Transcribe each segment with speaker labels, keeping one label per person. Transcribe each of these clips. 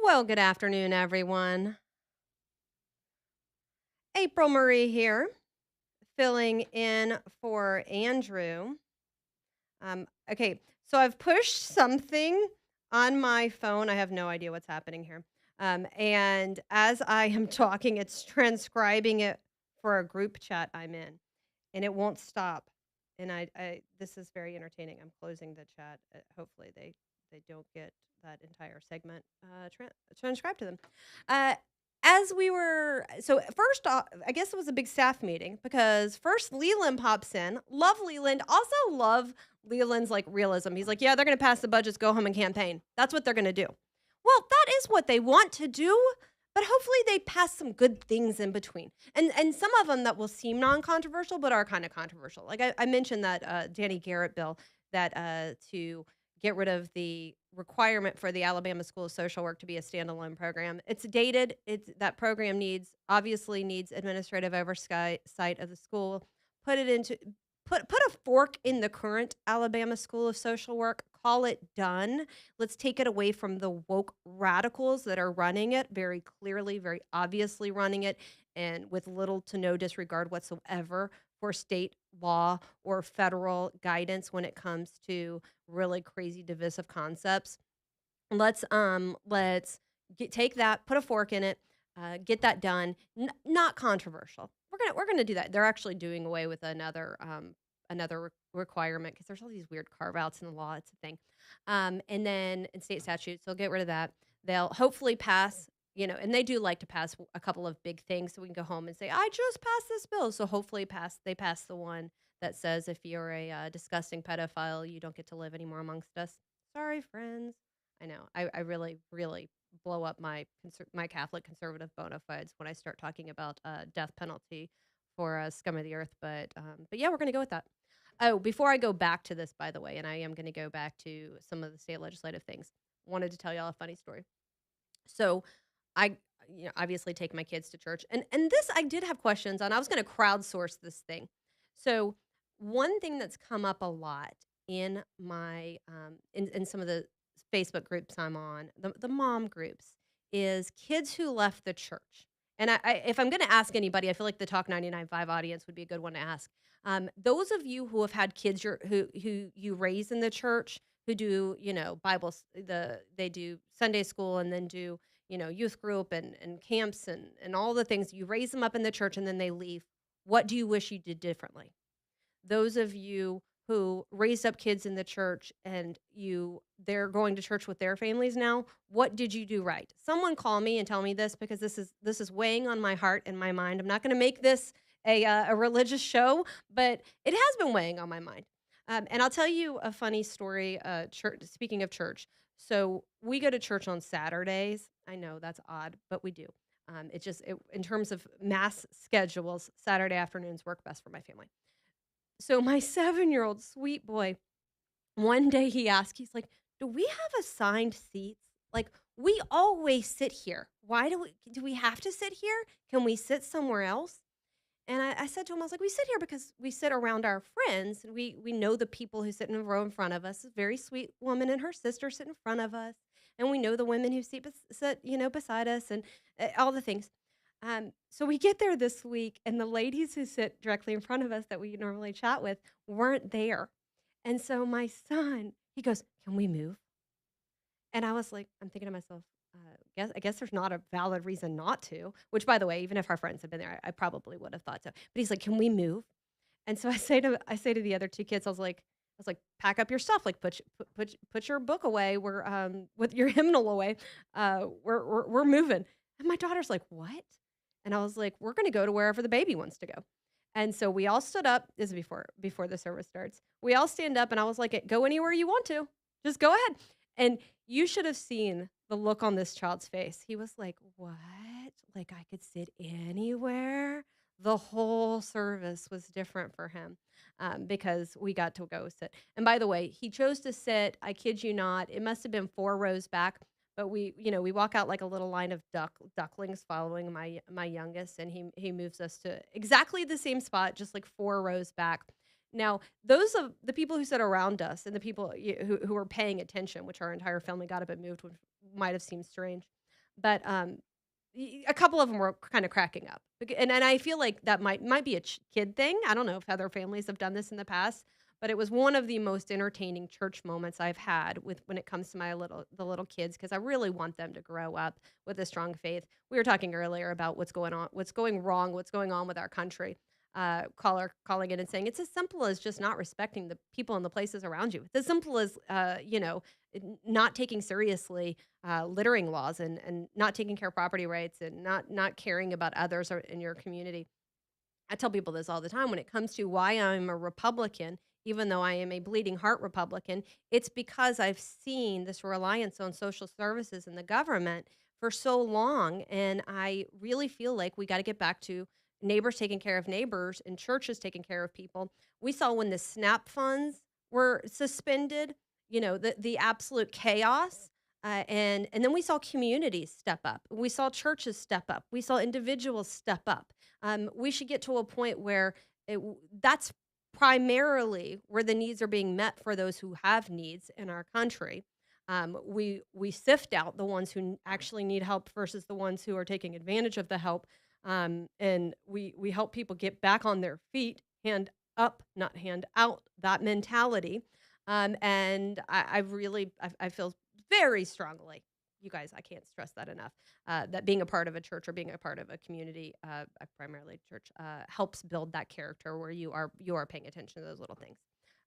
Speaker 1: Well, good afternoon, everyone. April Marie here, filling in for Andrew. Okay, so I've pushed something on my phone. I have no idea what's happening here. And as I am talking, it's transcribing it for a group chat I'm in, and it won't stop. And this is very entertaining. I'm closing the chat. Hopefully, they don't get that entire segment transcribed to them. Uh, as we were so first off, I guess it was a big staff meeting because first Leland pops in. Love Leland. Also love Leland's like realism. He's like, yeah, they're gonna pass the budgets, go home and campaign. That's what they're gonna do. Well, that is what they want to do, but hopefully they pass some good things in between. And some of them that will seem non-controversial, but are kind of controversial. Like I mentioned that Danny Garrett bill that to get rid of the requirement for the Alabama School of Social Work to be a standalone program. It's dated. It's that program obviously needs administrative oversight of the school. Put it into put a fork in the current Alabama School of Social Work. Call it done. Let's take it away from the woke radicals that are running it very clearly, very obviously running it, and with little to no disregard whatsoever for state law or federal guidance when it comes to really crazy divisive concepts. Let's take that, put a fork in it, get that done. Not controversial. We're gonna do that. They're actually doing away with another requirement because there's all these weird carve outs in the law. It's a thing. And then in state statutes, they'll get rid of that. They'll hopefully pass. And they do like to pass a couple of big things so we can go home and say, I just passed this bill. So hopefully they pass the one that says if you're a disgusting pedophile, you don't get to live anymore amongst us. Sorry, friends. I know. I really, really blow up my Catholic conservative bona fides when I start talking about death penalty for scum of the earth. But yeah, we're gonna go with that. Oh, before I go back to this, by the way, and I am gonna go back to some of the state legislative things. Wanted to tell y'all a funny story. So I obviously take my kids to church. And this I did have questions on. I was gonna crowdsource this thing. So one thing that's come up a lot in my in some of the Facebook groups I'm on, the mom groups, is kids who left the church. And if I'm gonna ask anybody, I feel like the Talk 99.5 audience would be a good one to ask. Those of you who have had kids who you raise in the church, who do, they do Sunday school and then do youth group and camps and all the things. You raise them up in the church and then they leave. What do you wish you did differently? Those of you who raised up kids in the church and they're going to church with their families now, what did you do right? Someone call me and tell me this because this is weighing on my heart and my mind. I'm not going to make this a religious show, but it has been weighing on my mind. And I'll tell you a funny story. Church. Speaking of church, so we go to church on Saturdays. I know that's odd, but we do. In terms of mass schedules, Saturday afternoons work best for my family. So my 7-year-old sweet boy, one day he asked, he's like, "Do we have assigned seats? Like, we always sit here. Why do we have to sit here? Can we sit somewhere else?" And I said to him, I was like, "We sit here because we sit around our friends, and we know the people who sit in a row in front of us. A very sweet woman and her sister sit in front of us, and we know the women who sit beside us, and all the things." So we get there this week, and the ladies who sit directly in front of us that we normally chat with weren't there. And so my son, he goes, "Can we move?" And I was like, I'm thinking to myself, I guess there's not a valid reason not to. Which, by the way, even if our friends had been there, I probably would have thought so. But he's like, "Can we move?" And so I say to the other two kids, I was like, "Pack up your stuff. Like, put your book away. We're with your hymnal away. We're moving." And my daughter's like, "What?" And I was like, "We're gonna go to wherever the baby wants to go." And so we all stood up. This is before the service starts. We all stand up, and I was like, "Go anywhere you want to. Just go ahead." And you should have seen the look on this child's face. He was like, "What? Like I could sit anywhere?" The whole service was different for him, because we got to go sit. And by the way, he chose to sit, I kid you not, it must have been 4 rows back, but we walk out like a little line of ducklings following my youngest, and he moves us to exactly the same spot, just like 4 rows back. Now, those of the people who sit around us and the people who were paying attention, which our entire family got up and moved, which might have seemed strange. But, a couple of them were kind of cracking up. And I feel like that might be a kid thing. I don't know if other families have done this in the past, but it was one of the most entertaining church moments I've had with when it comes to the little kids because I really want them to grow up with a strong faith. We were talking earlier about what's going wrong, what's going on with our country. Caller calling in and saying it's as simple as just not respecting the people and the places around you. It's as simple as not taking seriously littering laws and not taking care of property rights and not caring about others or in your community. I tell people this all the time when it comes to why I'm a Republican, even though I am a bleeding heart Republican, it's because I've seen this reliance on social services and the government for so long. And I really feel like we got to get back to neighbors taking care of neighbors and churches taking care of people. We saw when the SNAP funds were suspended, the absolute chaos. And then we saw communities step up. We saw churches step up. We saw individuals step up. We should get to a point where that's primarily where the needs are being met for those who have needs in our country. We sift out the ones who actually need help versus the ones who are taking advantage of the help, and we help people get back on their feet, hand up, not hand out. That mentality, and I feel very strongly. You guys, I can't stress that enough that being a part of a church or being a part of a community, primarily church, helps build that character where you are paying attention to those little things.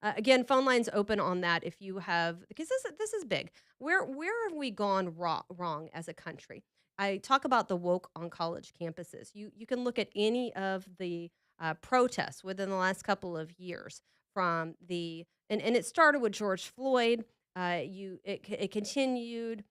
Speaker 1: Again, phone lines open on that if you have because this is big. Where have we gone wrong as a country? I talk about the woke on college campuses. You can look at any of the protests within the last couple of years from and it started with George Floyd. It continued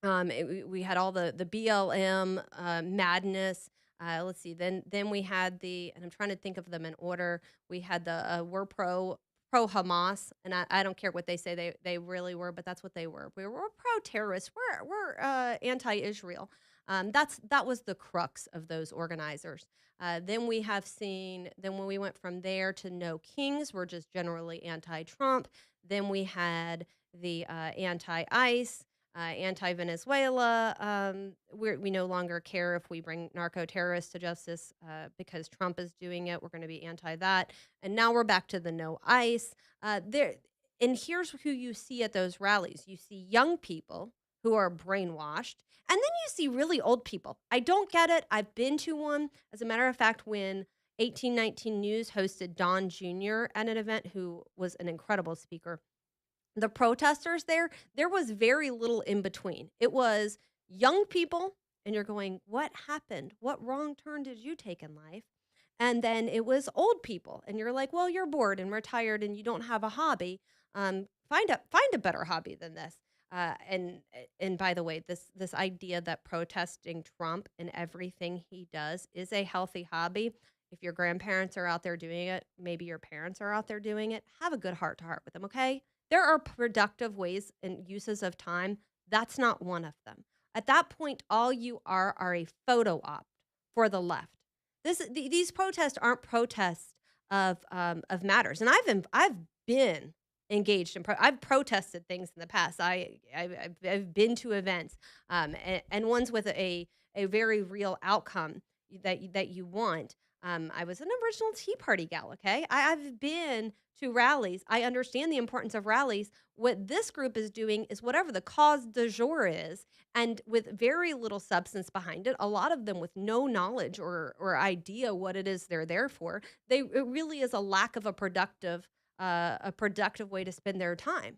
Speaker 1: we had all the BLM madness. Let's see. Then we had and I'm trying to think of them in order. We had the we're pro Hamas, and I don't care what they say they really were, but that's what they were. We were pro terrorists. We're anti Israel. That was the crux of those organizers. Then we have seen. Then when we went from there to No Kings, we're just generally anti Trump. Then we had the anti ICE anti-Venezuela. We no longer care if we bring narco terrorists to justice because Trump is doing it. We're going to be anti that. And now we're back to the no ICE. And here's who you see at those rallies. You see young people who are brainwashed, and then you see really old people. I don't get it. I've been to one. As a matter of fact, when 1819 News hosted Don Jr. at an event, who was an incredible speaker, the protesters there was very little in between. It was young people, and you're going, "What happened? What wrong turn did you take in life?" And then it was old people, and you're like, "Well, you're bored and retired, and you don't have a hobby. Find a better hobby than this." And by the way, this idea that protesting Trump and everything he does is a healthy hobby. If your grandparents are out there doing it, maybe your parents are out there doing it, have a good heart to heart with them, okay? There are productive ways and uses of time. That's not one of them. At that point, all you are a photo op for the left. These protests aren't protests of matters, and I've been engaged in I've protested things in the past. I've been to events, and ones with a very real outcome that you want. I was an original Tea Party gal, okay? I've been to rallies. I understand the importance of rallies. What this group is doing is whatever the cause du jour is, and with very little substance behind it, a lot of them with no knowledge or idea what it is they're there for. It really is a lack of a productive way to spend their time.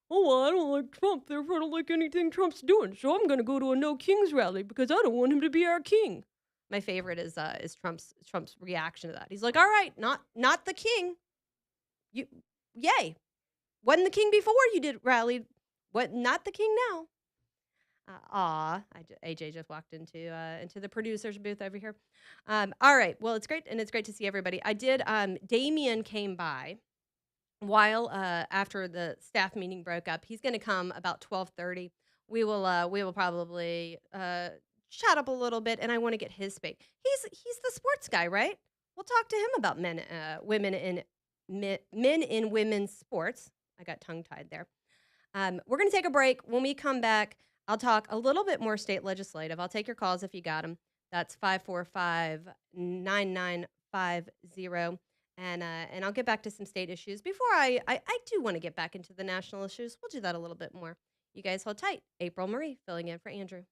Speaker 1: Oh, well, I don't like Trump, therefore I don't like anything Trump's doing. So I'm gonna go to a No Kings rally because I don't want him to be our king. My favorite is Trump's reaction to that. He's like, "All right, not the king. You yay. Wasn't the king before you did rallied. What not the king now." AJ just walked into the producer's booth over here. All right. Well, it's great to see everybody. I did Damien came by while after the staff meeting broke up. He's going to come about 12:30. We will probably chat up a little bit, and I want to get his space. He's the sports guy, right? We'll talk to him about men in women's sports. I got tongue tied there. We're going to take a break. When we come back, I'll talk a little bit more state legislative. I'll take your calls if you got them. That's 545-9950. And I'll get back to some state issues. Before I do want to get back into the national issues. We'll do that a little bit more. You guys hold tight. April Marie filling in for Andrew.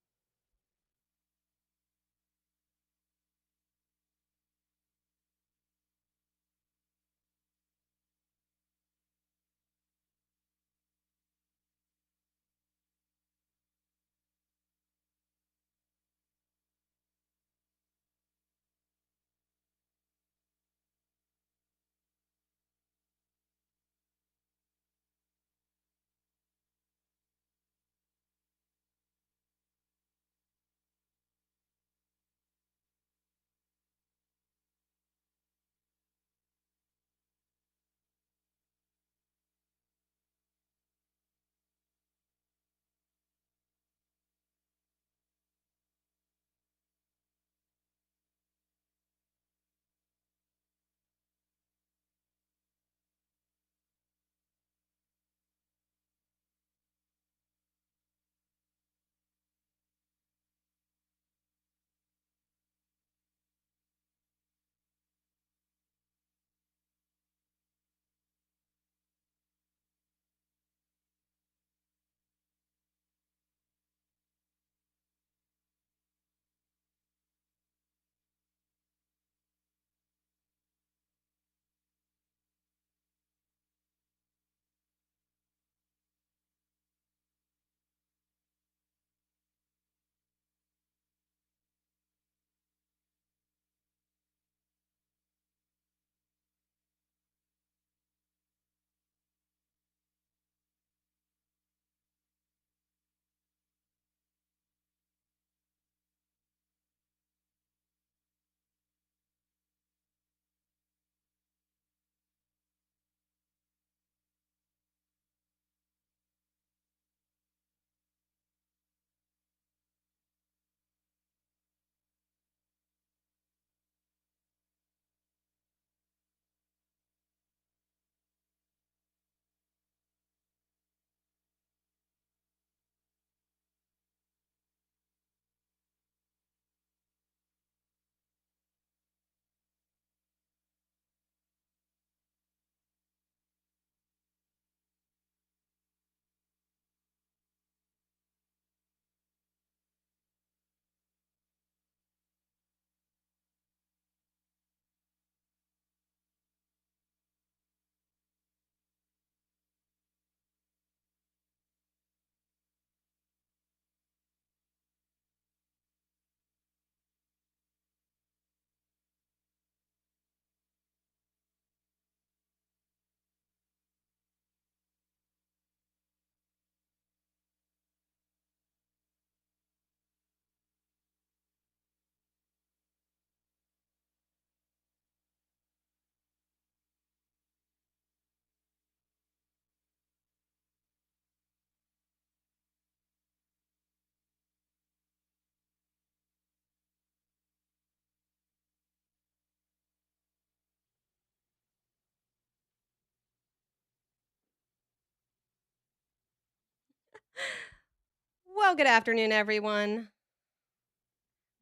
Speaker 1: Well, good afternoon, everyone.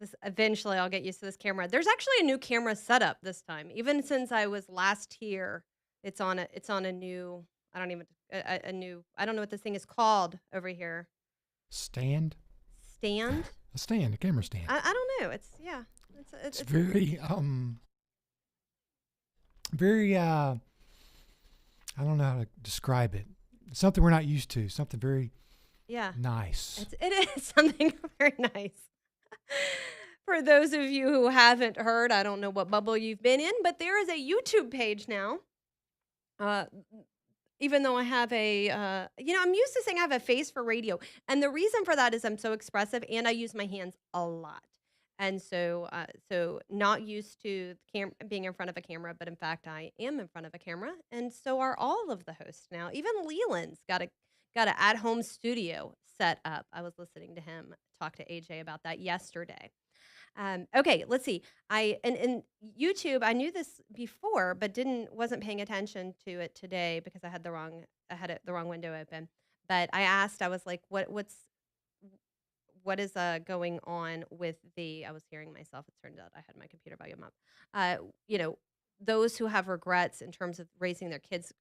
Speaker 1: This eventually I'll get used to this camera. There's actually a new camera setup this time. Even since I was last here, it's on a new I don't even a new I don't know what this thing is called over here.
Speaker 2: Stand?
Speaker 1: Stand?
Speaker 2: A stand, a camera stand.
Speaker 1: I don't know. It's yeah.
Speaker 2: It's
Speaker 1: It's
Speaker 2: very I don't know how to describe it. Something we're not used to. Something very
Speaker 1: yeah.
Speaker 2: nice.
Speaker 1: It is something very nice. For those of you who haven't heard, I don't know what bubble you've been in, but there is a YouTube page now. Uh, Even though I have I'm used to saying I have a face for radio. And the reason for that is I'm so expressive and I use my hands a lot. And so not used to being in front of a camera, but in fact I am in front of a camera, and so are all of the hosts now. Even Leland's got a at home studio set up. I was listening to him talk to AJ about that yesterday. Okay, let's see. And YouTube, I knew this before, but didn't wasn't paying attention to it today because I had the wrong window open. But I asked, I was like, what's what is going on with the I was hearing myself. It turned out I had my computer volume up. You know, those who have regrets in terms of raising their kids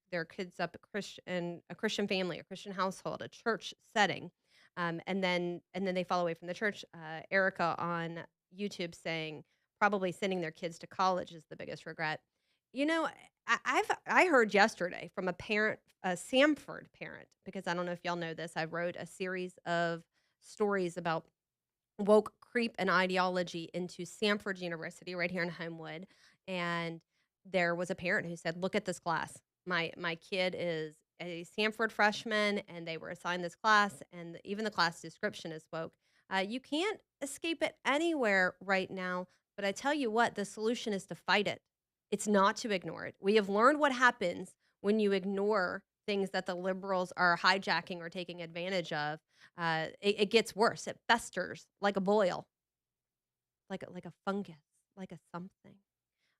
Speaker 1: up a Christian family, a Christian household, a church setting, and then they fall away from the church. Erica on YouTube saying probably sending their kids to college is the biggest regret. You know, I heard yesterday from a parent, a Samford parent, because I don't know if y'all know this. I wrote a series of stories about woke creep and ideology into Samford University right here in Homewood, and there was a parent who said, "Look at this class. My kid is a Samford freshman, and they were assigned this class, and even the class description is woke. You can't escape it anywhere right now, but I tell you what, the solution is to fight it. It's not to ignore it. We have learned what happens when you ignore things that the liberals are hijacking or taking advantage of. It gets worse. It festers like a boil, like a fungus, like a something,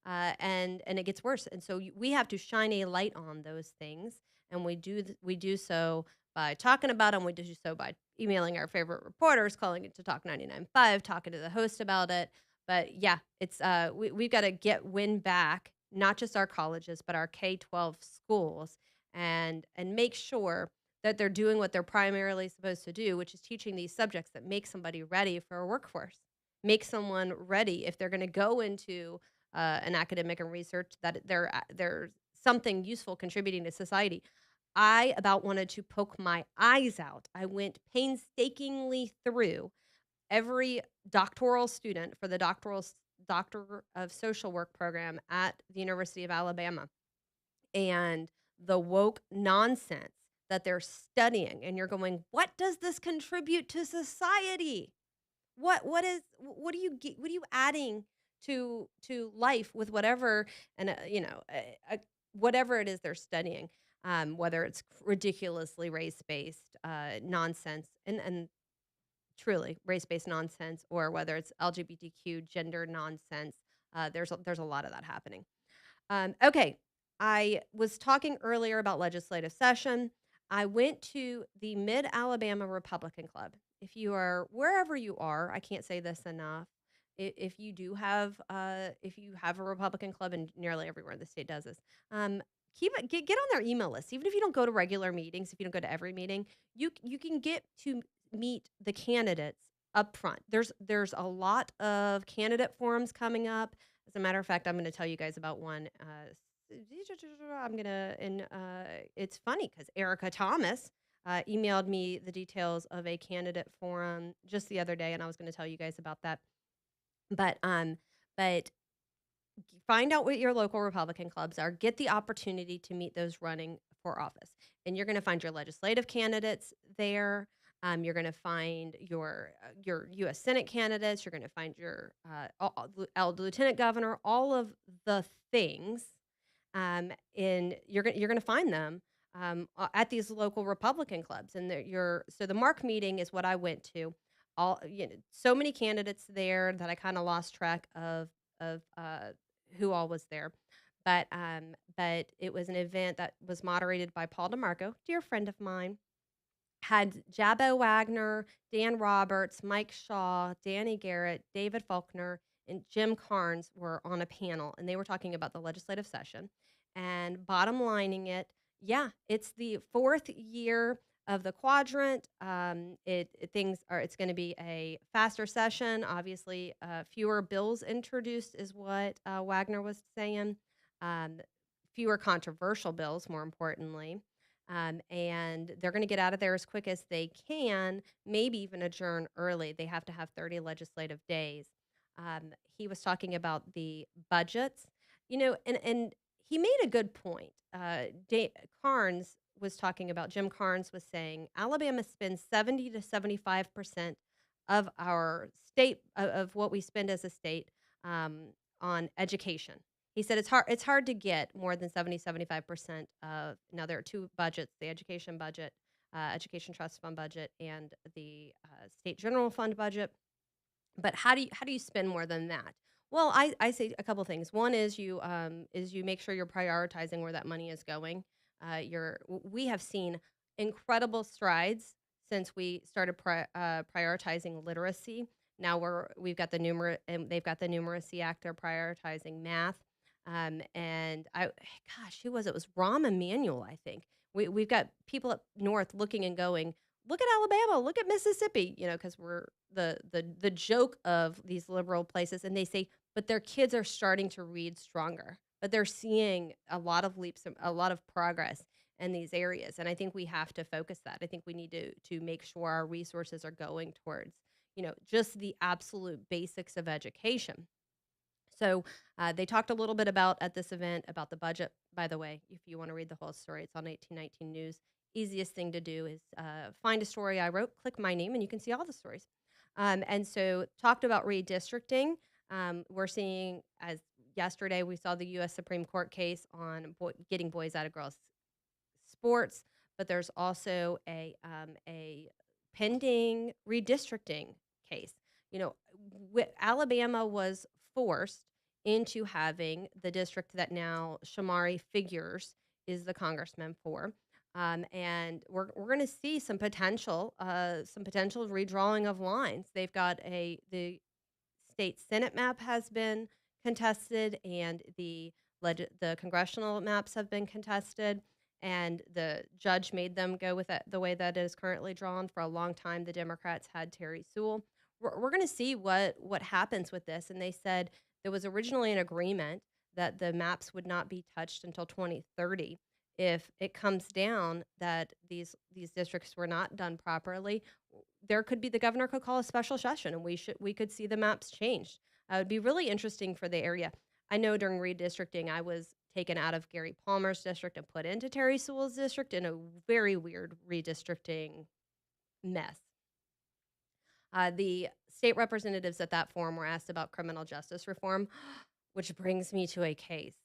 Speaker 1: and it gets worse. And so we have to shine a light on those things, and we do so by talking about them. We do so by emailing our favorite reporters, calling it to Talk 99.5, talking to the host about it. But yeah, we've got to get wind back, not just our colleges, but our K-12 schools, and make sure that they're doing what they're primarily supposed to do, which is teaching these subjects that make somebody ready for a workforce, make someone ready if they're going to go into an academic and research, that there's something useful contributing to society. I about wanted to poke my eyes out. I went painstakingly through every doctoral student for the Doctor of Social Work program at the University of Alabama, and the woke nonsense that they're studying. And you're going, what does this contribute to society? What are you adding to life with whatever, and whatever it is they're studying, whether it's ridiculously race-based nonsense, and truly race-based nonsense, or whether it's LGBTQ gender nonsense. There's a lot of that happening. Okay, I was talking earlier about legislative session. I went to the Mid Alabama Republican Club. If you are wherever you are, I can't say this enough. If you have a Republican club, and nearly everywhere in the state does this, get on their email list. Even if you don't go to regular meetings, if you don't go to every meeting, you can get to meet the candidates up front. There's a lot of candidate forums coming up. As a matter of fact, I'm gonna tell you guys about one. I'm gonna and It's funny because Erica Thomas emailed me the details of a candidate forum just the other day, and I was gonna tell you guys about that. But but find out what your local Republican clubs are. Get the opportunity to meet those running for office, and you're gonna find your legislative candidates there. You're gonna find your U.S. Senate candidates. You're gonna find your lieutenant governor. All of the things, and you're gonna find them at these local Republican clubs. And so the Mark meeting is what I went to. So many candidates there that I kind of lost track of who all was there. But it was an event that was moderated by Paul DeMarco, dear friend of mine. Had Jabbo Wagner, Dan Roberts, Mike Shaw, Danny Garrett, David Faulkner, and Jim Carnes were on a panel, and they were talking about the legislative session. And bottom lining it, yeah, it's the fourth year of the quadrant. It's going to be a faster session. Obviously, fewer bills introduced is what Wagner was saying. Um, Fewer controversial bills, more importantly. And they're going to get out of there as quick as they can, maybe even adjourn early. They have to have 30 legislative days. He was talking about the budgets, and he made a good point. Carnes was talking about, Jim Carnes was saying, Alabama spends 70 to 75% of our state, of what we spend as a state, on education. He said it's hard to get more than 70-75% of. Now there are two budgets: the education budget, education trust fund budget, and the state general fund budget. But how do you spend more than that? Well, I say a couple things. One is you make sure you're prioritizing where that money is going. We have seen incredible strides since we started prioritizing literacy. Now we've got the and they've got the Numeracy Act. They're prioritizing math. And gosh, who was it? It was Rahm Emanuel, I think. We've got people up north looking and going, look at Alabama, look at Mississippi, because we're the joke of these liberal places, and they say, but their kids are starting to read stronger, but they're seeing a lot of leaps, a lot of progress in these areas, and I think we have to focus that. I think we need to make sure our resources are going towards, just the absolute basics of education. So they talked a little bit about at this event about the budget. By the way, if you want to read the whole story, it's on 1819 News. Easiest thing to do is find a story I wrote, click my name, and you can see all the stories. And so talked about redistricting. We're seeing, as yesterday, we saw the U.S. Supreme Court case on getting boys out of girls sports, but there's also a pending redistricting case. Alabama was forced into having the district that now Shamari Figures is the congressman for. And we're going to see some potential redrawing of lines. They've got the state Senate map has been contested, and the congressional maps have been contested, and the judge made them go with it the way that it is currently drawn. For a long time, the Democrats had Terry Sewell. We're going to see what happens with this, and they said there was originally an agreement that the maps would not be touched until 2030. If it comes down that these districts were not done properly, there could be the governor could call a special session, and we could see the maps changed. It would be really interesting for the area. I know during redistricting, I was taken out of Gary Palmer's district and put into Terry Sewell's district in a very weird redistricting mess. The state representatives at that forum were asked about criminal justice reform, which brings me to a case.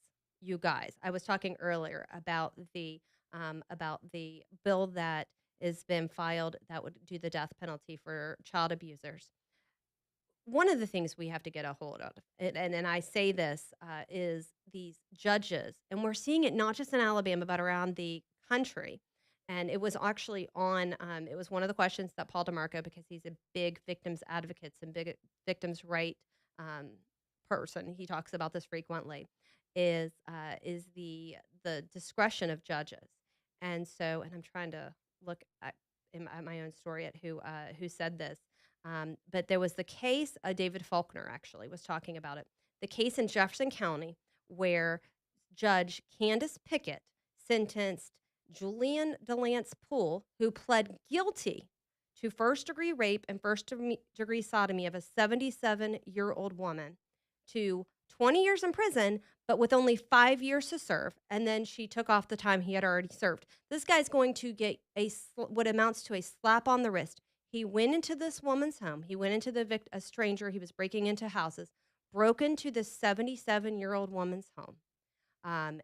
Speaker 1: You guys, I was talking earlier about the bill that has been filed that would do the death penalty for child abusers. One of the things we have to get a hold of, and I say this, is these judges, and we're seeing it not just in Alabama, but around the country. And it was actually it was one of the questions that Paul DeMarco, because he's a big victims advocates and big victims right um, person, he talks about this frequently, is the discretion of judges. And so, and I'm trying to look at my own story at who said this. But there was the case, David Faulkner actually was talking about it. The case in Jefferson County where Judge Candace Pickett sentenced Julian DeLance Poole, who pled guilty to first-degree rape and first-degree sodomy of a 77-year-old woman, to 20 years in prison, but with only 5 years to serve. And then she took off the time he had already served. This guy's going to get what amounts to a slap on the wrist. He went into this woman's home. He went into a stranger. He was breaking into houses, broke into this 77-year-old woman's home.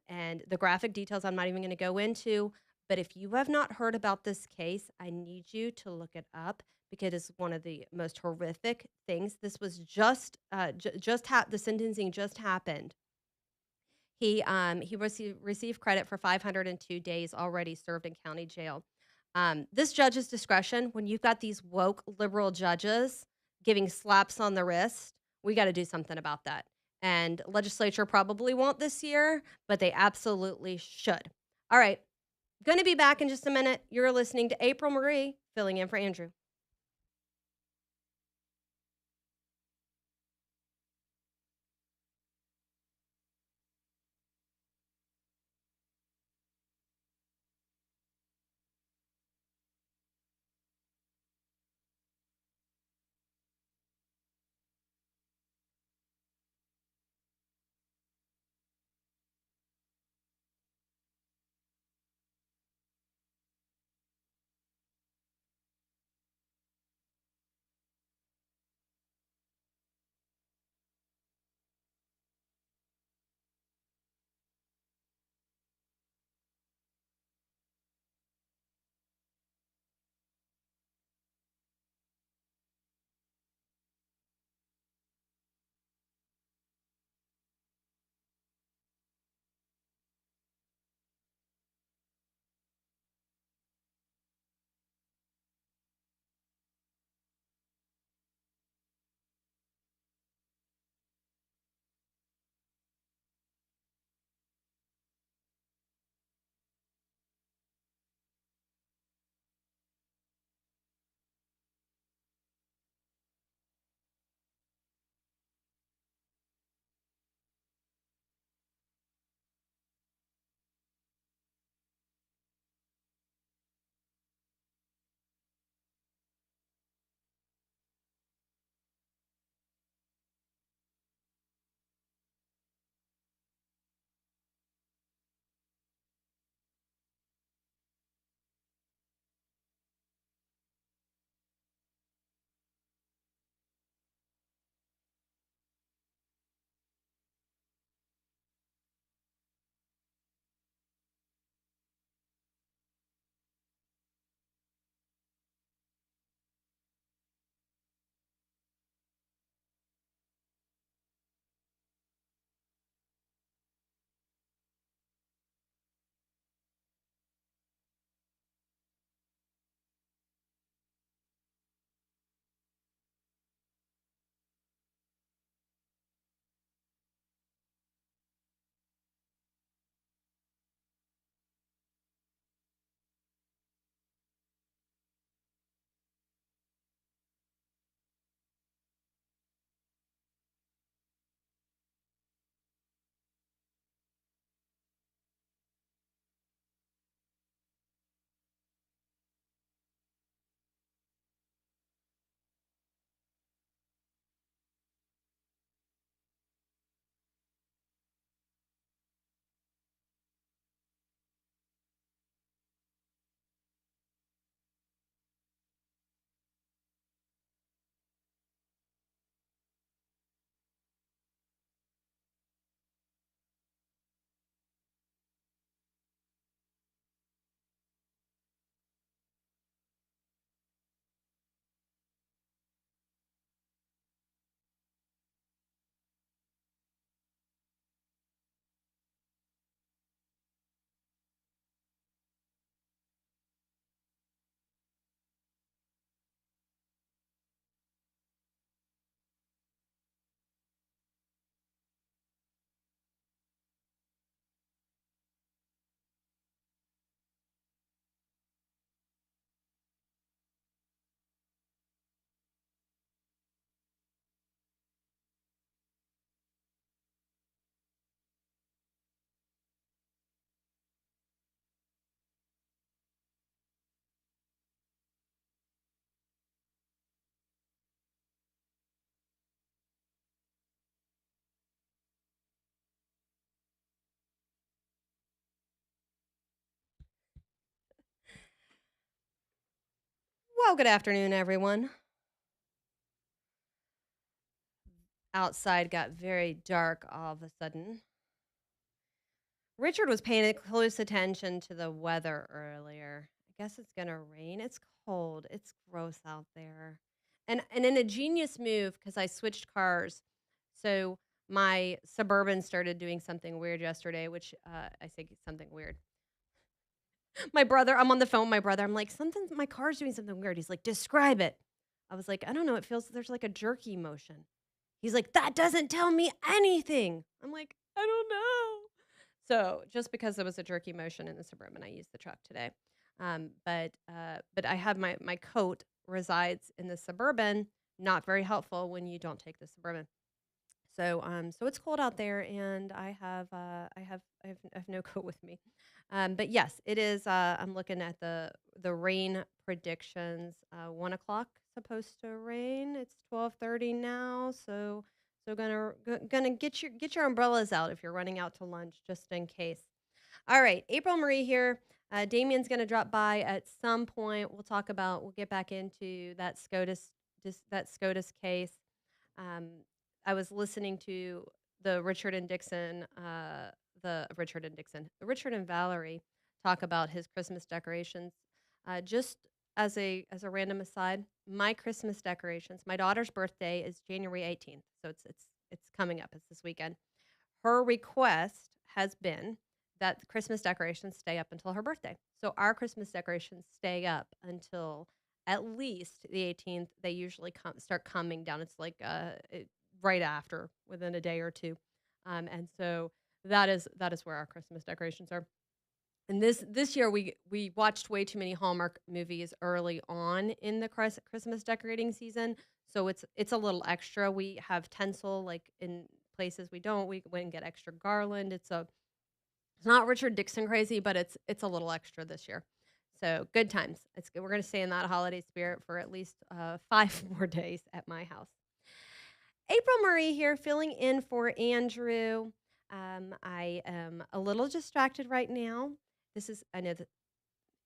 Speaker 1: And the graphic details I'm not even going to go into. But if you have not heard about this case, I need you to look it up, because it's one of the most horrific things. This was the sentencing just happened. He received credit for 502 days already served in county jail. This judge's discretion, when you've got these woke liberal judges giving slaps on the wrist, we got to do something about that. And legislature probably won't this year, but they absolutely should. All right. Going to be back in just a minute. You're listening to April Marie, filling in for Andrew. Well, good afternoon, everyone. Outside got very dark all of a sudden. Richard was paying close attention to the weather earlier. I guess it's gonna rain. It's cold. It's gross out there. And in a genius move, because I switched cars, so my Suburban started doing something weird yesterday, which I think is something weird. My brother, I'm on the phone with my brother. I'm like, something, my car's doing something weird. He's like, describe it. I was like, I don't know. It feels there's like a jerky motion. He's like, that doesn't tell me anything. I'm like, I don't know. So just because there was a jerky motion in the Suburban, I used the truck today. But I have my coat resides in the Suburban. Not very helpful when you don't take the Suburban. So it's cold out there, and I have no coat with me. But yes, it is. I'm looking at the rain predictions. 1 o'clock supposed to rain. It's 12:30 now, so gonna get your umbrellas out if you're running out to lunch, just in case. All right, April Marie here. Damien's gonna drop by at some point. We'll get back into that SCOTUS case. Um, I was listening to the Richard and Dixon, Richard and Valerie talk about his Christmas decorations. Just as a random aside, my Christmas decorations. My daughter's birthday is January 18th, so it's coming up. It's this weekend. Her request has been that the Christmas decorations stay up until her birthday. So our Christmas decorations stay up until at least the 18th. They usually start coming down. It's like right after, within a day or two, and so that is where our Christmas decorations are. And this year we watched way too many Hallmark movies early on in the Christmas decorating season, so it's a little extra. We have tinsel like in places we don't. We went and get extra garland. It's not Richard Dixon crazy, but it's a little extra this year. So good times. We're gonna stay in that holiday spirit for at least 5 more days at my house. April Marie here, filling in for Andrew. I am a little distracted right now. I know that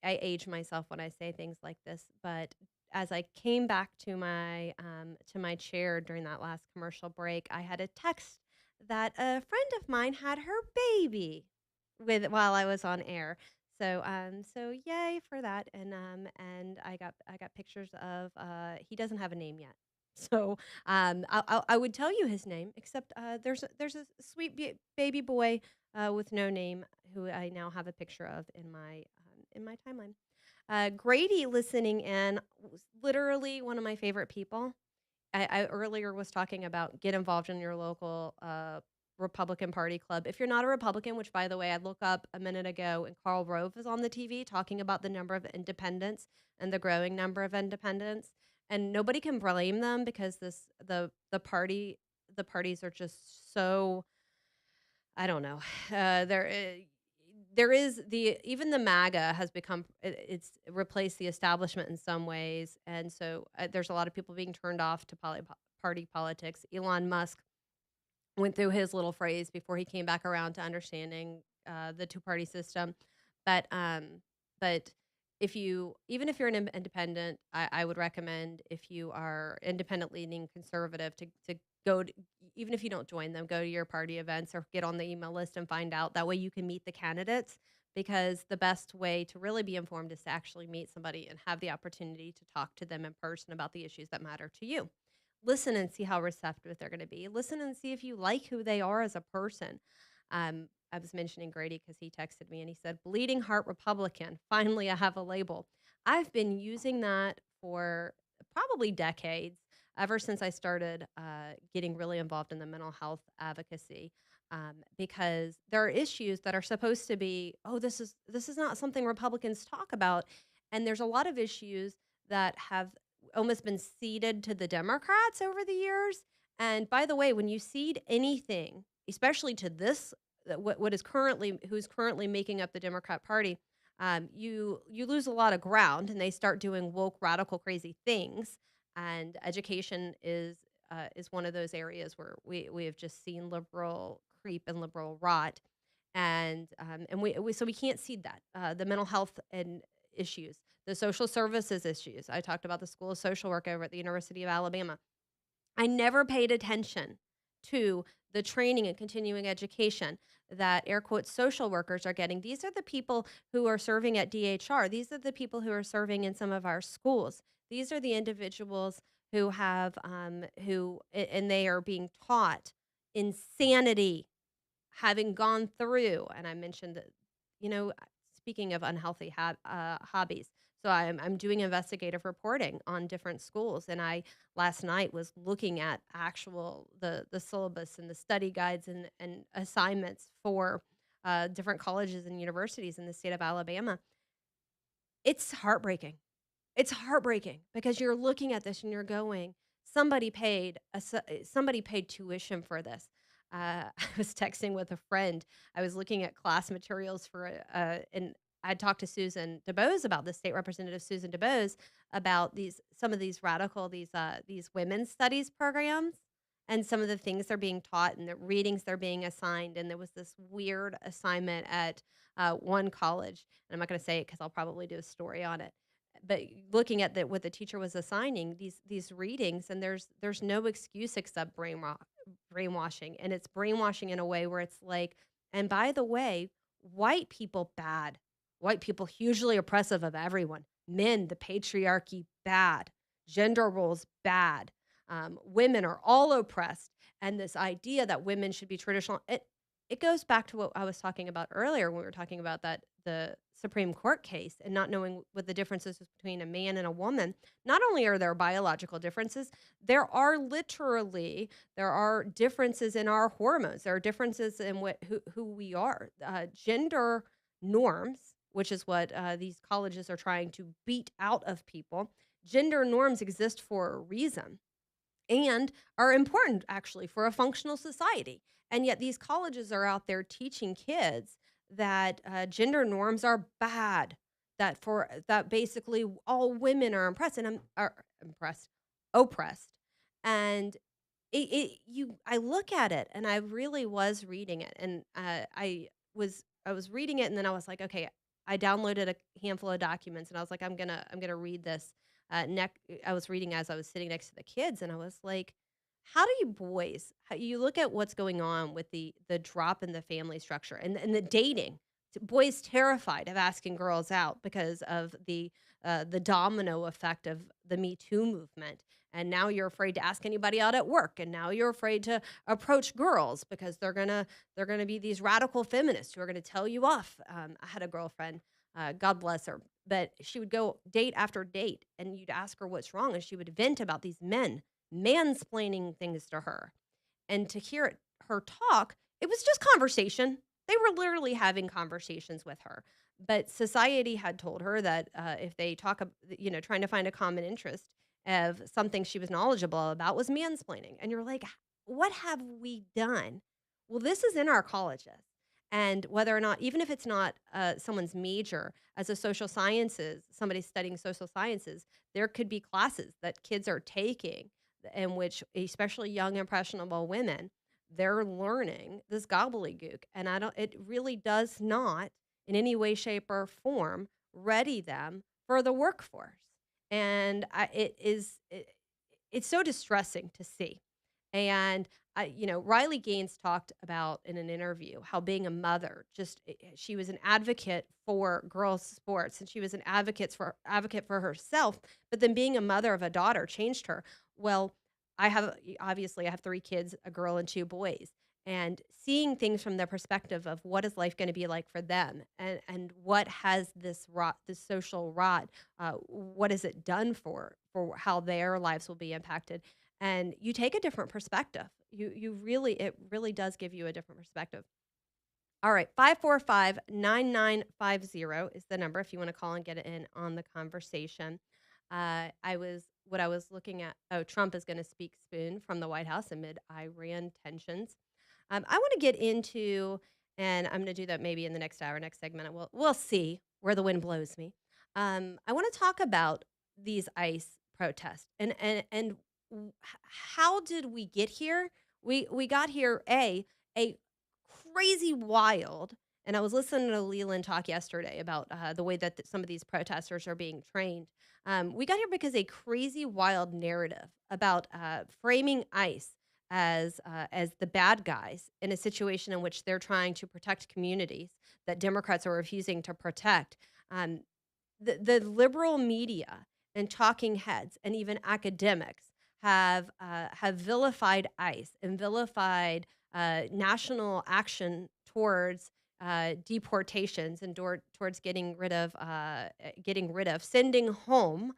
Speaker 1: I age myself when I say things like this, but as I came back to my chair during that last commercial break, I had a text that a friend of mine had her baby while I was on air. So yay for that, and I got pictures of he doesn't have a name yet. So I would tell you his name, except there's a sweet baby boy with no name who I now have a picture of in my timeline. Grady listening in was literally one of my favorite people. I earlier was talking about get involved in your local Republican Party club. If you're not a Republican, which by the way, I looked up a minute ago, and Karl Rove is on the TV talking about the number of independents and the growing number of independents, and nobody can blame them because the parties are just so I don't know. There is the even the MAGA has become it's replaced the establishment in some ways, and so there's a lot of people being turned off to party politics. Elon Musk went through his little phrase before he came back around to understanding the two-party system. But but if you even if you're an independent, I would recommend if you are independent leaning conservative to go to, even if you don't join them, go to your party events or get on the email list and find out. That way you can meet the candidates because the best way to really be informed is to actually meet somebody and have the opportunity to talk to them in person about the issues that matter to you. Listen and see how receptive they're going to be. Listen and see if you like who they are as a person. I was mentioning Grady because he texted me and he said, Bleeding Heart Republican. Finally, I have a label. I've been using that for probably decades, ever since I started getting really involved in the mental health advocacy. Because there are issues that are supposed to be, oh, this is not something Republicans talk about, and there's a lot of issues that have almost been ceded to the Democrats over the years. And by the way, when you cede anything, especially to this, what is currently who's currently making up the Democrat Party, you lose a lot of ground, and they start doing woke, radical, crazy things. And education is one of those areas where we have just seen liberal creep and liberal rot, and we so we can't cede that the mental health and issues. the social services issues. I talked about the School of Social Work over at the University of Alabama. I never paid attention to the training and continuing education that air quotes social workers are getting. These are the people who are serving at DHR. These are the people who are serving in some of our schools. These are the individuals who have and they are being taught insanity, having gone through. And I mentioned that, you know, speaking of unhealthy hobbies. So I'm doing investigative reporting on different schools, and I last night was looking at actual the syllabus and the study guides and assignments for different colleges and universities in the state of Alabama. It's heartbreaking. It's heartbreaking because you're looking at this and you're going, somebody paid tuition for this. I was texting with a friend. I was looking at class materials and I talked to Susan DeBose about this, State Representative Susan DeBose, about some of these these women's studies programs and some of the things they're being taught and the readings they're being assigned. And there was this weird assignment at one college, and I'm not going to say it because I'll probably do a story on it, but looking at what the teacher was assigning these readings, and there's no excuse except brainwashing, and it's brainwashing in a way where it's like, and by the way, white people bad, white people hugely oppressive of everyone, men, the patriarchy bad, gender roles bad, women are all oppressed, and this idea that women should be traditional, it goes back to what I was talking about earlier when we were talking about the Supreme Court case and not knowing what the differences is between a man and a woman. Not only are there biological differences, there are differences in our hormones. There are differences in who we are. Gender norms, which is what these colleges are trying to beat out of people. Gender norms exist for a reason and are important actually for a functional society. And yet these colleges are out there teaching kids that gender norms are bad, that basically all women are impressed and are impressed, oppressed. And I look at it and I really was reading it, and I was reading it, and then I was like, okay, I downloaded a handful of documents, and I was like, I'm gonna read this. I was reading as I was sitting next to the kids, and I was like, how do you boys? You look at what's going on with the drop in the family structure and the dating. Boys terrified of asking girls out because of the domino effect of the Me Too movement. And now you're afraid to ask anybody out at work, and now you're afraid to approach girls because they're gonna be these radical feminists who are gonna tell you off. I had a girlfriend, God bless her, but she would go date after date, and you'd ask her what's wrong, and she would vent about these men mansplaining things to her. And to hear her talk, it was just conversation. They were literally having conversations with her. But society had told her that if they trying to find a common interest of something she was knowledgeable about was mansplaining. And you're like, what have we done? Well, this is in our colleges. And whether or not, even if it's not someone's major, as a social sciences, somebody studying social sciences, there could be classes that kids are taking in which, especially young impressionable women, they're learning this gobbledygook, and it really does not in any way, shape, or form ready them for the workforce. And it's so distressing to see. And Riley Gaines talked about in an interview how being a mother, she was an advocate for girls' sports, and she was an advocate for herself. But then being a mother of a daughter changed her. Well, obviously I have 3 kids, a girl and 2 boys, and seeing things from the perspective of what is life going to be like for them, and what has this social rot, what has it done for how their lives will be impacted, and you take a different perspective. It really does give you a different perspective. All right, 545-9950 is the number if you want to call and get in on the conversation. What I was looking at. Oh, Trump is going to speak soon from the White House amid Iran tensions. I want to get into, and I'm going to do that maybe in the next hour, next segment. We'll see where the wind blows me. I want to talk about these ICE protests how did we get here? We got here a crazy wild And I was listening to Leland talk yesterday about the way that some of these protesters are being trained. We got here because a crazy, wild narrative about framing ICE as the bad guys in a situation in which they're trying to protect communities that Democrats are refusing to protect. Um, the liberal media and talking heads and even academics have vilified ICE and vilified national action towards deportations and towards getting rid of sending home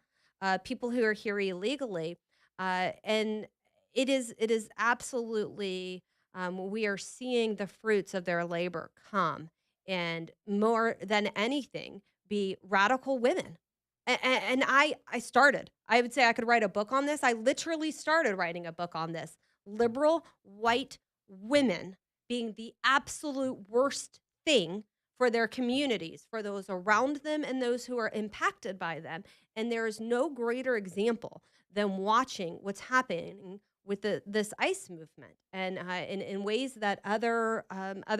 Speaker 1: people who are here illegally, and it is absolutely we are seeing the fruits of their labor come, and more than anything be radical women. And I started. I would say I could write a book on this. I literally started writing a book on this. Liberal white women being the absolute worst thing for their communities, for those around them and those who are impacted by them. And there is no greater example than watching what's happening with this ICE movement, and in ways that other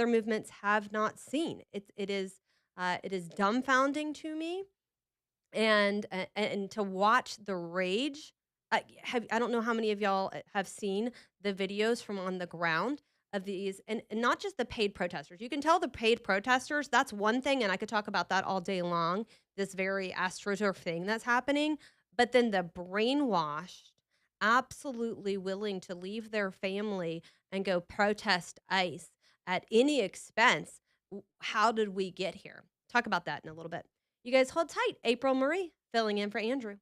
Speaker 1: movements have not seen. It is dumbfounding to me, and to watch the rage. I don't know how many of y'all have seen the videos from on the ground of these, and not just the paid protesters. You can tell the paid protesters, that's one thing, and I could talk about that all day long, this very astroturf thing that's happening. But then the brainwashed, absolutely willing to leave their family and go protest ICE at any expense. How did we get here? Talk about that in a little bit. You guys hold tight. April Marie filling in for Andrew.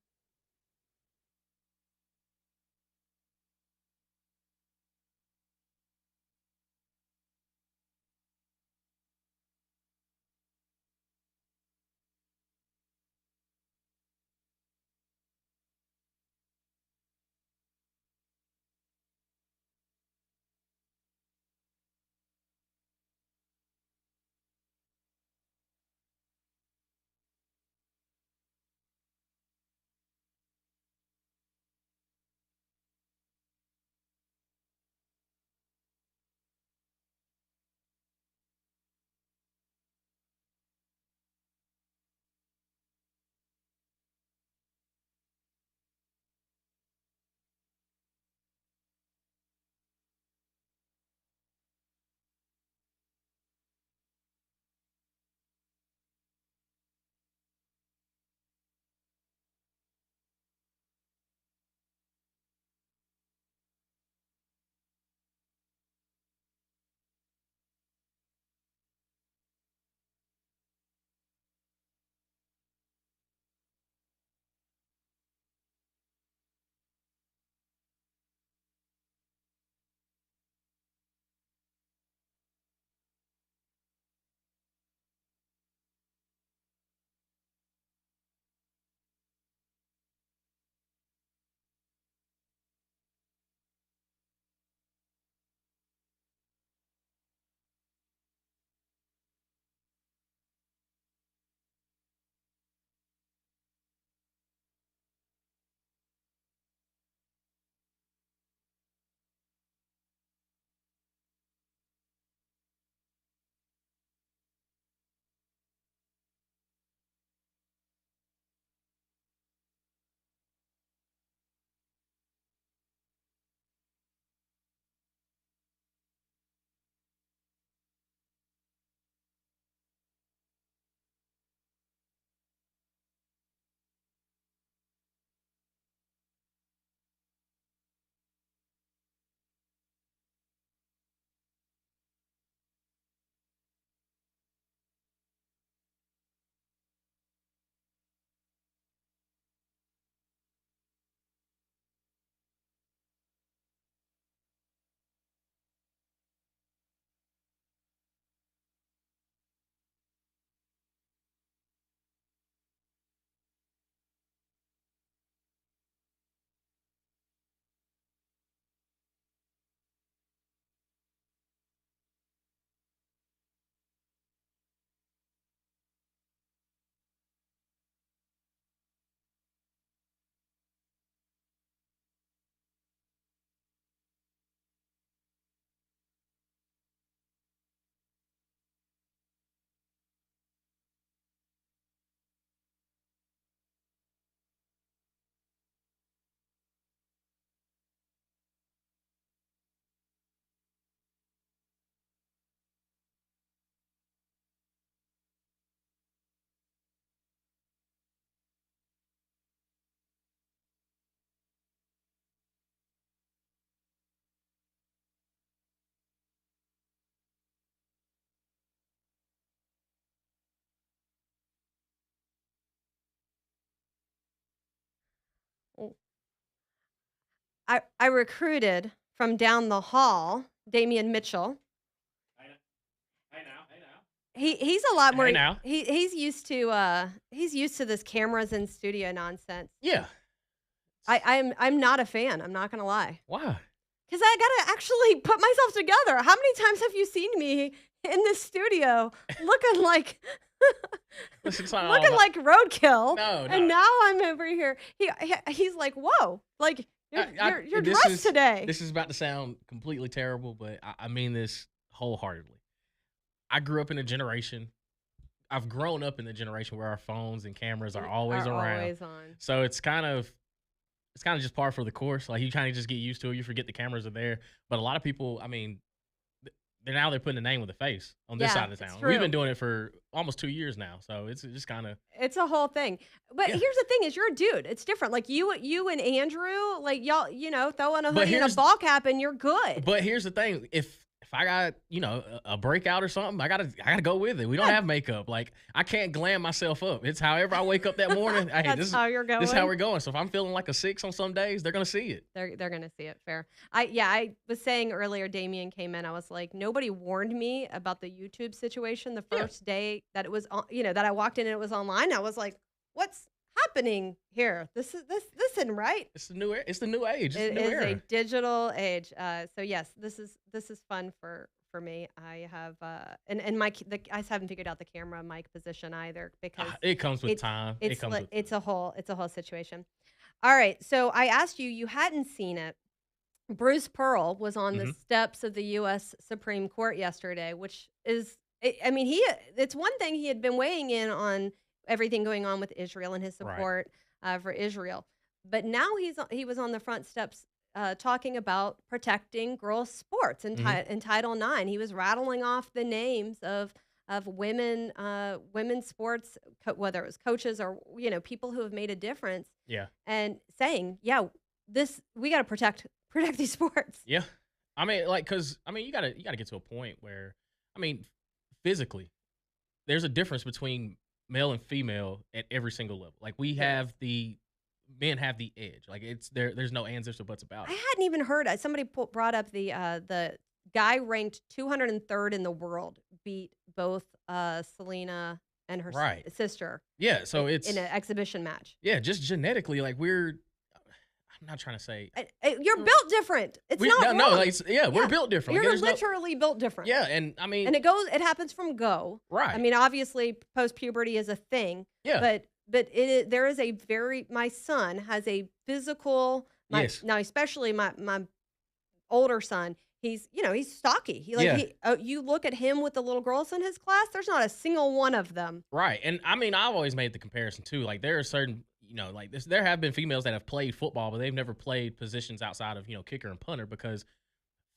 Speaker 1: I recruited from down the hall, Damian Mitchell.
Speaker 3: Hey, hey now, hey now.
Speaker 1: He's a lot more
Speaker 3: Hey now.
Speaker 1: he's used to this cameras in studio nonsense.
Speaker 3: Yeah.
Speaker 1: I'm not a fan, I'm not gonna lie.
Speaker 3: Why?
Speaker 1: 'Cause I gotta actually put myself together. How many times have you seen me in the studio looking like
Speaker 3: Listen, son,
Speaker 1: looking like roadkill?
Speaker 3: No,
Speaker 1: And
Speaker 3: no.
Speaker 1: now I'm over here. He's like, "Whoa, like you're
Speaker 3: this
Speaker 1: dressed
Speaker 3: is
Speaker 1: today."
Speaker 3: This is about to sound completely terrible, but I mean this wholeheartedly. I grew up in a generation. I've grown up in the generation where our phones and cameras are always around.
Speaker 1: Always on.
Speaker 3: So it's kind of just par for the course. Like you kind of just get used to it. You forget the cameras are there. But a lot of people, I mean, they're putting a name with a face on this
Speaker 1: Yeah,
Speaker 3: side of
Speaker 1: it's
Speaker 3: town.
Speaker 1: true.
Speaker 3: We've been doing it for almost 2 years now. So it's just kind of
Speaker 1: It's a whole thing. But
Speaker 3: Yeah.
Speaker 1: here's the thing is you're a dude. It's different. Like you and Andrew, like y'all, throw on a
Speaker 3: But
Speaker 1: hoodie and a
Speaker 3: here's-
Speaker 1: ball cap and you're good.
Speaker 3: But here's the thing: if I got a breakout or something, I gotta go with it. We don't
Speaker 1: Yeah.
Speaker 3: have makeup. Like I can't glam myself up. It's however I wake up that morning. Hey,
Speaker 1: That's how you're going.
Speaker 3: this is how we're going. So if I'm feeling like a 6 on some days, they're gonna see it.
Speaker 1: They're gonna see it. Fair. I was saying earlier, Damien came in. I was like, nobody warned me about the YouTube situation the
Speaker 3: Yeah.
Speaker 1: first day that it was on. That I walked in and it was online. I was like, what's happening here? This isn't right.
Speaker 3: It's the new age. It's the
Speaker 1: It
Speaker 3: new
Speaker 1: is
Speaker 3: era.
Speaker 1: a digital age. So yes, this is fun for me. I have and Mike. I haven't figured out the camera mic position either because
Speaker 3: It comes with
Speaker 1: it's
Speaker 3: time.
Speaker 1: it's
Speaker 3: it comes
Speaker 1: like,
Speaker 3: with
Speaker 1: it's a whole situation. All right, so I asked you, you hadn't seen it. Bruce Pearl was on the
Speaker 3: Mhm.
Speaker 1: steps of the U.S. Supreme Court yesterday, which is, I mean, it's one thing he had been weighing in on everything going on with Israel and his
Speaker 3: Right.
Speaker 1: support for Israel, but now he was on the front steps talking about protecting girls' sports in, in Title IX. He was rattling off the names of women's sports, whether it was coaches or people who have made a difference,
Speaker 3: Yeah.
Speaker 1: and saying, yeah, we got to protect these sports.
Speaker 3: Yeah. I mean, like, cause I mean, you gotta get to a point where, I mean, physically, there's a difference between male and female at every single level. Like men have the edge. Like it's there's no ands, ifs, or buts about
Speaker 1: I
Speaker 3: it.
Speaker 1: hadn't even heard. Somebody brought up the guy ranked 203rd in the world beat both Selena and her
Speaker 3: Right.
Speaker 1: sister
Speaker 3: Yeah. So it's
Speaker 1: in an exhibition match.
Speaker 3: yeah, just genetically, like I'm not trying to say
Speaker 1: You're built different. It's not
Speaker 3: no,
Speaker 1: wrong.
Speaker 3: like we're
Speaker 1: Yeah.
Speaker 3: built different.
Speaker 1: You're
Speaker 3: Like, there's no-
Speaker 1: literally built different.
Speaker 3: yeah, and I mean,
Speaker 1: And it happens from go.
Speaker 3: right.
Speaker 1: I mean, obviously, post puberty is a thing.
Speaker 3: yeah,
Speaker 1: But there is my son has a physical.
Speaker 3: Yes.
Speaker 1: Now, especially my older son. He's stocky. You look at him with the little girls in his class. There's not a single one of them.
Speaker 3: right. And I mean, I've always made the comparison too. Like there are certain, there have been females that have played football, but they've never played positions outside of kicker and punter because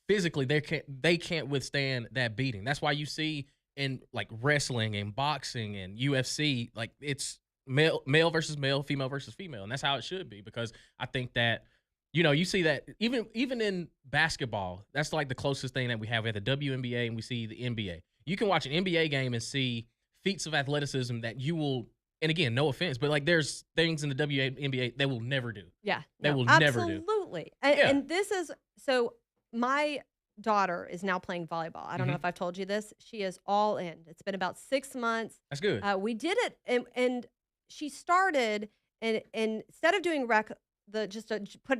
Speaker 3: physically they can't withstand that beating. That's why you see in like wrestling and boxing and UFC, like it's male versus male, female versus female, and that's how it should be because I think that. You see that even in basketball, that's like the closest thing that we have. We have the WNBA and we see the NBA. You can watch an NBA game and see feats of athleticism that you will, and again, no offense, but like there's things in the WNBA they will never do.
Speaker 1: Yeah,
Speaker 3: They will never do.
Speaker 1: Absolutely.
Speaker 3: Yeah.
Speaker 1: And this is so. My daughter is now playing volleyball. I don't know if I've told you this. She is all in. It's been about 6 months.
Speaker 3: That's good.
Speaker 1: We did it, and she started, and instead of doing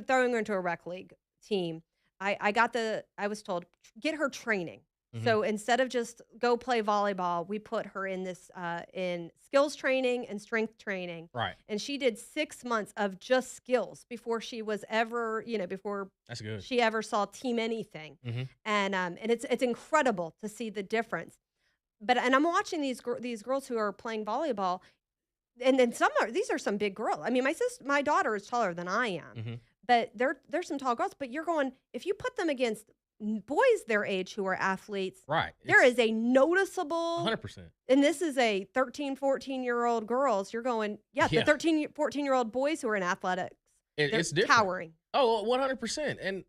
Speaker 1: throwing her into a rec league team, I was told get her training. So instead of just go play volleyball, we put her in this in skills training and strength training.
Speaker 3: Right.
Speaker 1: And she did 6 months of just skills before she was ever before
Speaker 3: That's good.
Speaker 1: she ever saw team anything. And it's incredible to see the difference. And I'm watching these girls who are playing volleyball, and then these are some big girls. I mean, my daughter is taller than I am, but there's some tall girls. But you're going, if you put them against boys their age who are athletes,
Speaker 3: Right.
Speaker 1: there is a noticeable
Speaker 3: 100%.
Speaker 1: And this is a 13, 14-year-old girls. You're going, the 13, 14-year-old boys who are in athletics,
Speaker 3: It's
Speaker 1: they're
Speaker 3: different.
Speaker 1: towering.
Speaker 3: Oh, 100%. And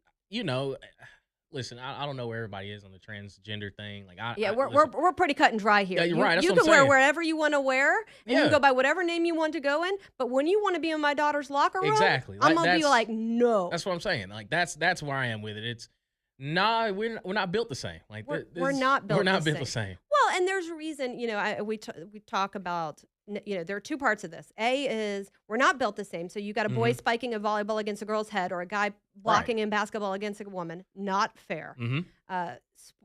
Speaker 3: listen, I don't know where everybody is on the transgender thing. Like
Speaker 1: Yeah,
Speaker 3: I
Speaker 1: we're
Speaker 3: listen,
Speaker 1: we're we're pretty cut and dry here.
Speaker 3: yeah, you're right. That's
Speaker 1: You
Speaker 3: what I'm
Speaker 1: can wear
Speaker 3: saying.
Speaker 1: wherever you want to wear, and you can
Speaker 3: Yeah,
Speaker 1: go by whatever name you want to go in. But when you want to be in my daughter's locker room,
Speaker 3: exactly.
Speaker 1: I'm
Speaker 3: Like
Speaker 1: gonna be like, no,
Speaker 3: that's what I'm saying. Like that's where I am with it. It's nah, we're not built the same. Like
Speaker 1: we're not built
Speaker 3: we're not
Speaker 1: the
Speaker 3: built the
Speaker 1: same.
Speaker 3: same.
Speaker 1: Well, and there's a reason, we talk about, there are two parts of this. A is we're not built the same. So you got a boy
Speaker 3: Mhm.
Speaker 1: spiking a volleyball against a girl's head or a guy
Speaker 3: Right.
Speaker 1: blocking in basketball against a woman. Not fair.
Speaker 3: Mhm.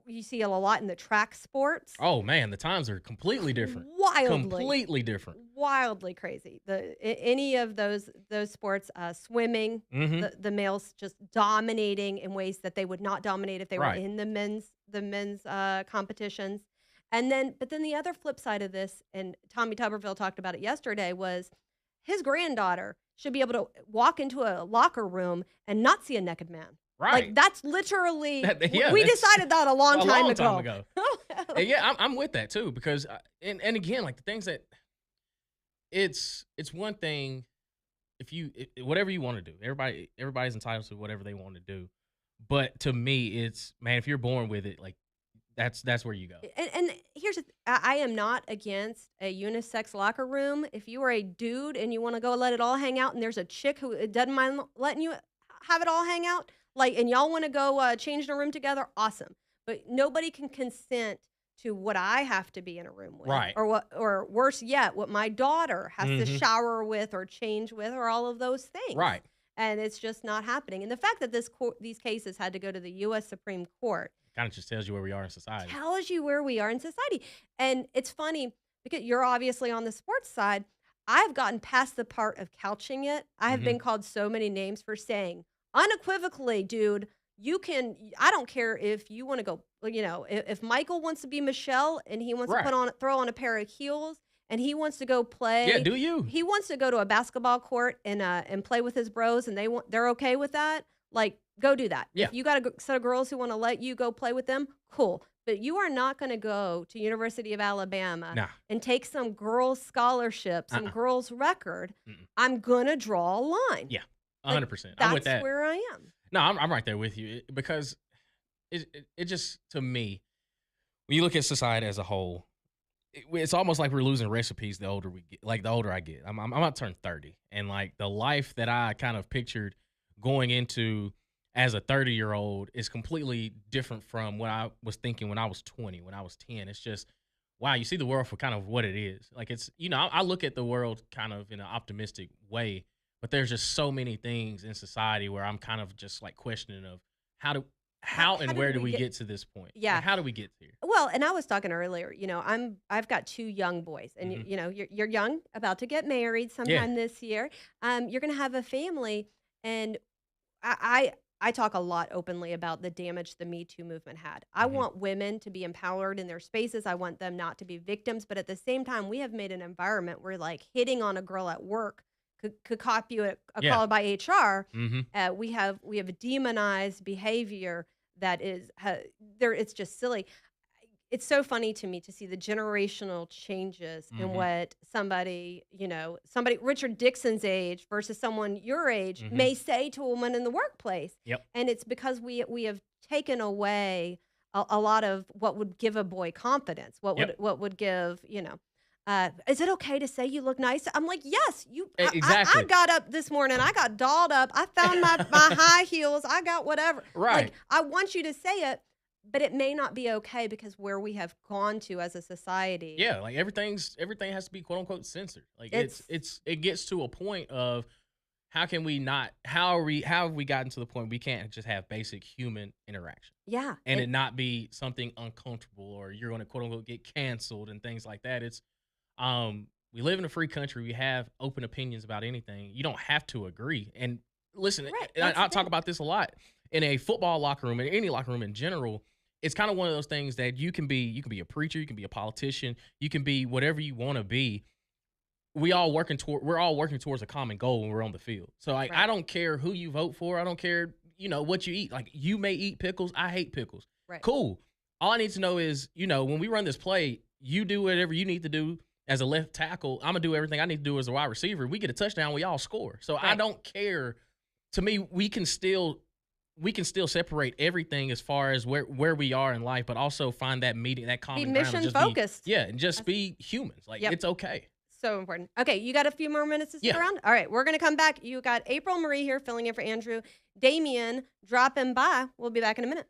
Speaker 1: You see it a lot in the track sports.
Speaker 3: Oh man, the times are completely different.
Speaker 1: Wildly.
Speaker 3: Completely different.
Speaker 1: Wildly crazy. Any of those sports, swimming,
Speaker 3: Mhm.
Speaker 1: the males just dominating in ways that they would not dominate if they were
Speaker 3: Right.
Speaker 1: in the men's competitions. But then the other flip side of this, and Tommy Tuberville talked about it yesterday, was his granddaughter should be able to walk into a locker room and not see a naked man.
Speaker 3: Right.
Speaker 1: Like that's literally
Speaker 3: Yeah,
Speaker 1: we
Speaker 3: that's
Speaker 1: decided that a long
Speaker 3: a
Speaker 1: time
Speaker 3: long
Speaker 1: ago.
Speaker 3: time ago. And yeah, I'm with that too because and again, like the things that it's one thing if you whatever you want to do. Everybody's entitled to whatever they want to do. But to me, it's man, if you're born with it, like that's where you go.
Speaker 1: And here's I am not against a unisex locker room. If you are a dude and you want to go let it all hang out, and there's a chick who doesn't mind letting you have it all hang out, like, and y'all want to go change in a room together, awesome. But nobody can consent to what I have to be in a room with,
Speaker 3: Right.
Speaker 1: or worse yet, what my daughter has to
Speaker 3: Mhm.
Speaker 1: shower with or change with, or all of those things.
Speaker 3: Right.
Speaker 1: And it's just not happening. And the fact that these cases had to go to the U.S. Supreme Court
Speaker 3: Kind of just tells you where we are in society.
Speaker 1: tells you where we are in society. And it's funny because you're obviously on the sports side. I've gotten past the part of couching it. I have been called so many names for saying unequivocally, dude, I don't care if you want to go, if Michael wants to be Michelle and he wants
Speaker 3: Right.
Speaker 1: to throw on a pair of heels and he wants to go play.
Speaker 3: Yeah, do you?
Speaker 1: He wants to go to a basketball court and play with his bros and they're okay with that. Like, go do that.
Speaker 3: Yeah.
Speaker 1: If you got a set of girls who want to let you go play with them, cool. But you are not going to go to University of Alabama
Speaker 3: Nah.
Speaker 1: and take some girls' scholarship, some girls' record.
Speaker 3: Mm-mm.
Speaker 1: I'm going to draw a line.
Speaker 3: Yeah,
Speaker 1: Like,
Speaker 3: 100%. I'm with
Speaker 1: That's
Speaker 3: that.
Speaker 1: where I am.
Speaker 3: No, I'm right there with you because it just to me when you look at society as a whole, it's almost like we're losing recipes the older we get. Like the older I get, I'm about to turn 30, and like the life that I kind of pictured going into as a 30-year-old is completely different from what I was thinking when I was 20, when I was 10. It's just wow, you see the world for kind of what it is. Like it's I look at the world kind of in an optimistic way, but there's just so many things in society where I'm kind of just like questioning of how
Speaker 1: How
Speaker 3: and
Speaker 1: did
Speaker 3: where do
Speaker 1: we
Speaker 3: we
Speaker 1: get-
Speaker 3: get to this point?
Speaker 1: Yeah.
Speaker 3: Like, how do we get here?
Speaker 1: Well, and I was talking earlier, I've got two young boys, and you're young, about to get married sometime this year. You're gonna have a family, and I talk a lot openly about the damage the Me Too movement had. I
Speaker 3: Mhm.
Speaker 1: want women to be empowered in their spaces. I want them not to be victims, but at the same time, we have made an environment where like hitting on a girl at work could cop you a
Speaker 3: Yeah.
Speaker 1: call by HR.
Speaker 3: Mm-hmm.
Speaker 1: We have demonized behavior that is there. It's just silly. It's so funny to me to see the generational changes in
Speaker 3: Mhm.
Speaker 1: what somebody Richard Dixon's age versus someone your age
Speaker 3: Mhm.
Speaker 1: may say to a woman in the workplace.
Speaker 3: Yep.
Speaker 1: And it's because we have taken away a lot of what would give a boy confidence.
Speaker 3: Yep.
Speaker 1: What would give, is it okay to say you look nice? I'm like, yes, I
Speaker 3: Exactly.
Speaker 1: got up this morning. I got dolled up. I found my high heels. I got whatever.
Speaker 3: Right.
Speaker 1: Like, I want you to say it, but it may not be okay because where we have gone to as a society.
Speaker 3: Yeah, like everything has to be quote unquote censored. Like it gets to a point of how have we gotten to the point we can't just have basic human interaction
Speaker 1: Yeah.
Speaker 3: and it not be something uncomfortable or you're going to quote unquote get canceled and things like that. It's we live in a free country. We have open opinions about anything. You don't have to agree. And listen,
Speaker 1: Right,
Speaker 3: and
Speaker 1: that's
Speaker 3: I
Speaker 1: the
Speaker 3: talk
Speaker 1: thing.
Speaker 3: about this a lot in a football locker room, in any locker room in general. It's kind of one of those things that you can be a preacher, you can be a politician, you can be whatever you want to be. We're all working towards a common goal when we're on the field. So like,
Speaker 1: Right.
Speaker 3: I don't care who you vote for. I don't care, what you eat. Like you may eat pickles. I hate pickles.
Speaker 1: Right.
Speaker 3: Cool. All I need to know is, when we run this play, you do whatever you need to do as a left tackle. I'm gonna do everything I need to do as a wide receiver. We get a touchdown, we all score. So I
Speaker 1: Right.
Speaker 3: don't care. To me, we can still we can still separate everything as far as where we are in life, but also find that meeting, that
Speaker 1: Be
Speaker 3: common ground. And
Speaker 1: mission
Speaker 3: just
Speaker 1: focused.
Speaker 3: yeah, and just
Speaker 1: That's-
Speaker 3: be humans. Like
Speaker 1: Yep.
Speaker 3: it's okay.
Speaker 1: So important. Okay, you got a few more minutes to stick
Speaker 3: Yeah.
Speaker 1: around? All right, we're going to come back. You got April Marie here filling in for Andrew. Damien dropping by. We'll be back in a minute.